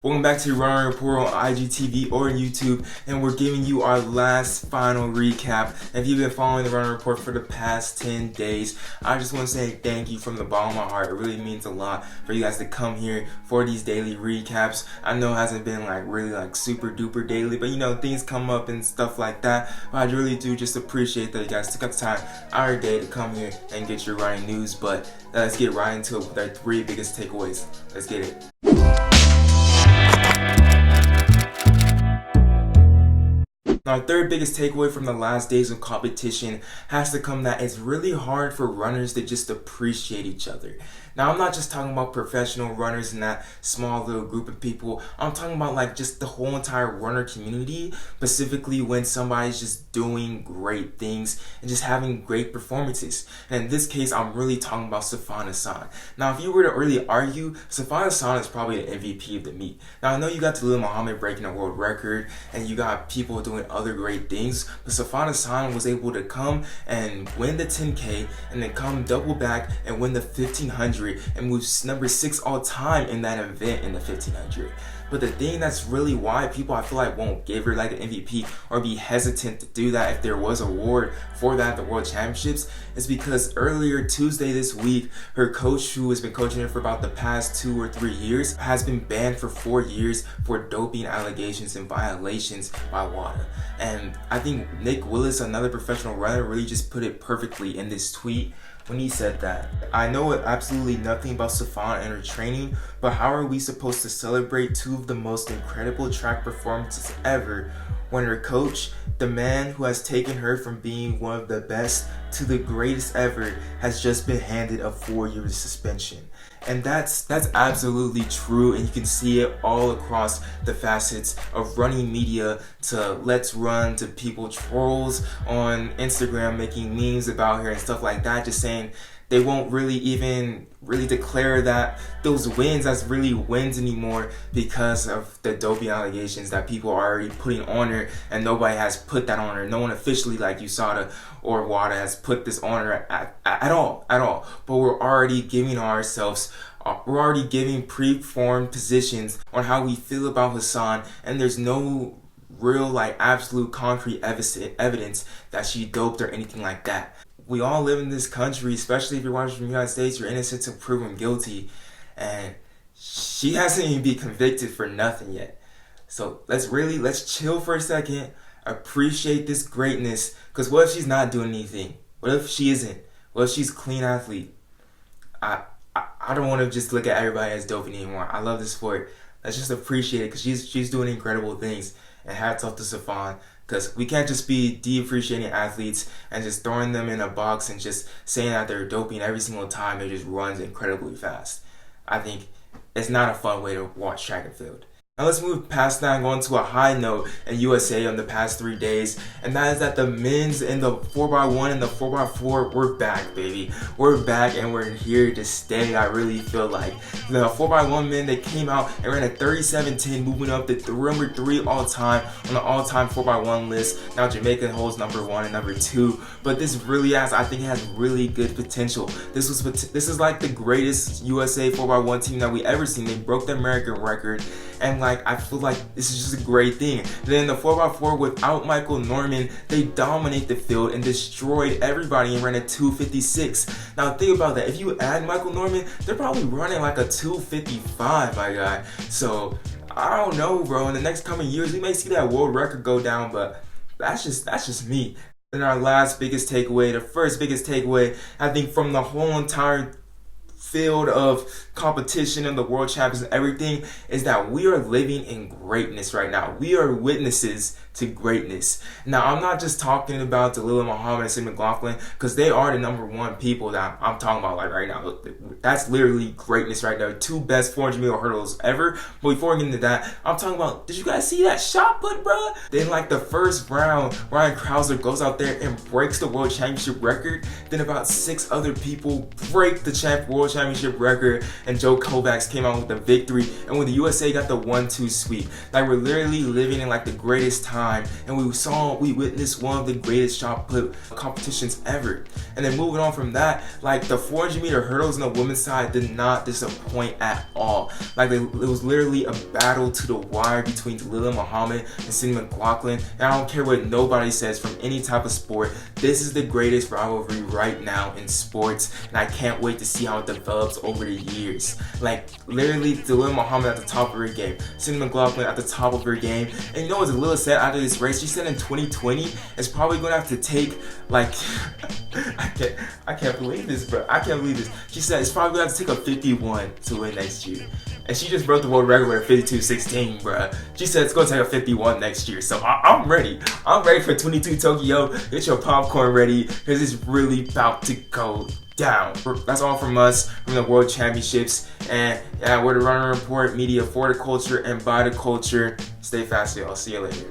Welcome back to Running Report on IGTV or YouTube, and we're giving you our last final recap. If you've been following the Running Report for the past 10 days, I just want to say thank you from the bottom of my heart. It really means a lot for you guys to come here for these daily recaps. I know it hasn't been really super duper daily, but things come up and stuff like that. But I really do just appreciate that you guys took up the time out of your day to come here and get your running news. But let's get right into it with our 3 biggest takeaways. Let's get it. Our 3rd biggest takeaway from the last days of competition has to come that it's really hard for runners to just appreciate each other. Now, I'm not just talking about professional runners and that small little group of people. I'm talking about just the whole entire runner community, specifically when somebody's just doing great things and just having great performances. And in this case, I'm really talking about Sifan Hassan. Now, if you were to really argue, Sifan Hassan is probably the MVP of the meet. Now, I know you got Dalilah Muhammad breaking a world record and you got people doing other great things, but Sifan Hassan was able to come and win the 10K and then come double back and win the 1500 and move number 6 all time in that event in the 1500. But the thing that's really why people I feel like won't give her an MVP or be hesitant to do that if there was an award for that at the World Championships is because earlier Tuesday this week, her coach, who has been coaching her for about the past 2 or 3 years, has been banned for 4 years for doping allegations and violations by WADA. And I think Nick Willis, another professional runner, really just put it perfectly in this tweet when he said that. I know absolutely nothing about Sifan and her training, but how are we supposed to celebrate 2 of the most incredible track performances ever when her coach, the man who has taken her from being one of the best to the greatest ever, has just been handed a 4-year suspension? And that's absolutely true, and you can see it all across the facets of running media, to Let's Run, to people trolls on Instagram making memes about her and stuff like that, just saying they won't even declare that those wins as really wins anymore because of the doping allegations that people are already putting on her, and nobody has put that on her. No one officially like USADA or WADA has put this on her at all. But we're already giving preformed positions on how we feel about Hassan, and there's no real absolute concrete evidence that she doped or anything like that. We all live in this country, especially if you're watching from the United States, you're innocent until proven guilty, and she hasn't even been convicted for nothing yet. So let's chill for a second, appreciate this greatness, because what if she's not doing anything? What if she isn't? What if she's a clean athlete? I don't want to just look at everybody as doping anymore. I love the sport. Let's just appreciate it because she's doing incredible things. And hats off to Sifan, because we can't just be de-appreciating athletes and just throwing them in a box and just saying that they're doping every single time they just runs incredibly fast. I think it's not a fun way to watch track and field. Now let's move past that and go into a high note in USA on the past 3 days, and that is that the men's in the 4x1 and the 4x4, we're back, baby. We're back and we're here to stay. I really feel like the 4x1 men, they came out and ran a 37:10, moving up to number 3 all time on the all-time 4x1 list. Now Jamaica holds number 1 and number 2, but this really I think it has really good potential. This is like the greatest USA 4x1 team that we ever seen. They broke the American record, and I feel like this is just a great thing. Then the 4x4 without Michael Norman, they dominate the field and destroyed everybody and ran a 2:56. Now think about that. If you add Michael Norman, they're probably running a 2:55, my guy. So I don't know, bro. In the next coming years, we may see that world record go down, but that's just me. And our last biggest takeaway, the first biggest takeaway, I think, from the whole entire field of competition and the world champions and everything, is that we are living in greatness right now. We are witnesses to greatness. Now, I'm not just talking about Dalilah Muhammad and Sydney McLaughlin, because they are the number 1 people that I'm talking about right now. That's literally greatness right there. 2 best 400 meter hurdles ever. But before we get into that, I'm talking about, did you guys see that shot put, bro? Then the first round, Ryan Krauser goes out there and breaks the world championship record. Then about 6 other people break the world World Championship record, and Joe Kovacs came out with the victory, and when the USA got the 1-2 sweep. Like, we're literally living in like the greatest time, and we witnessed one of the greatest shot put competitions ever. And then moving on from that, like the 400-meter hurdles on the women's side did not disappoint at all. Like, it was literally a battle to the wire between Dalilah Muhammad and Sydney McLaughlin. And I don't care what nobody says from any type of sport, this is the greatest rivalry right now in sports, and I can't wait to see how it develops over the years. Like, literally, Dalilah Muhammad at the top of her game, Sydney McLaughlin at the top of her game. And you know what Dalilah said after this race? She said in 2020, it's probably going to have to take, like, I can't believe this, bro. I can't believe this. She said it's probably going to have to take a 51 to win next year. And she just broke the world record with a 52.16, bruh. She said it's going to take a 51 next year. So I'm ready. I'm ready for 22 Tokyo. Get your popcorn ready, because it's really about to go down. That's all from us, from the World Championships. And yeah, we're the Runner Report, media for the culture and by the culture. Stay fast, y'all. See you later.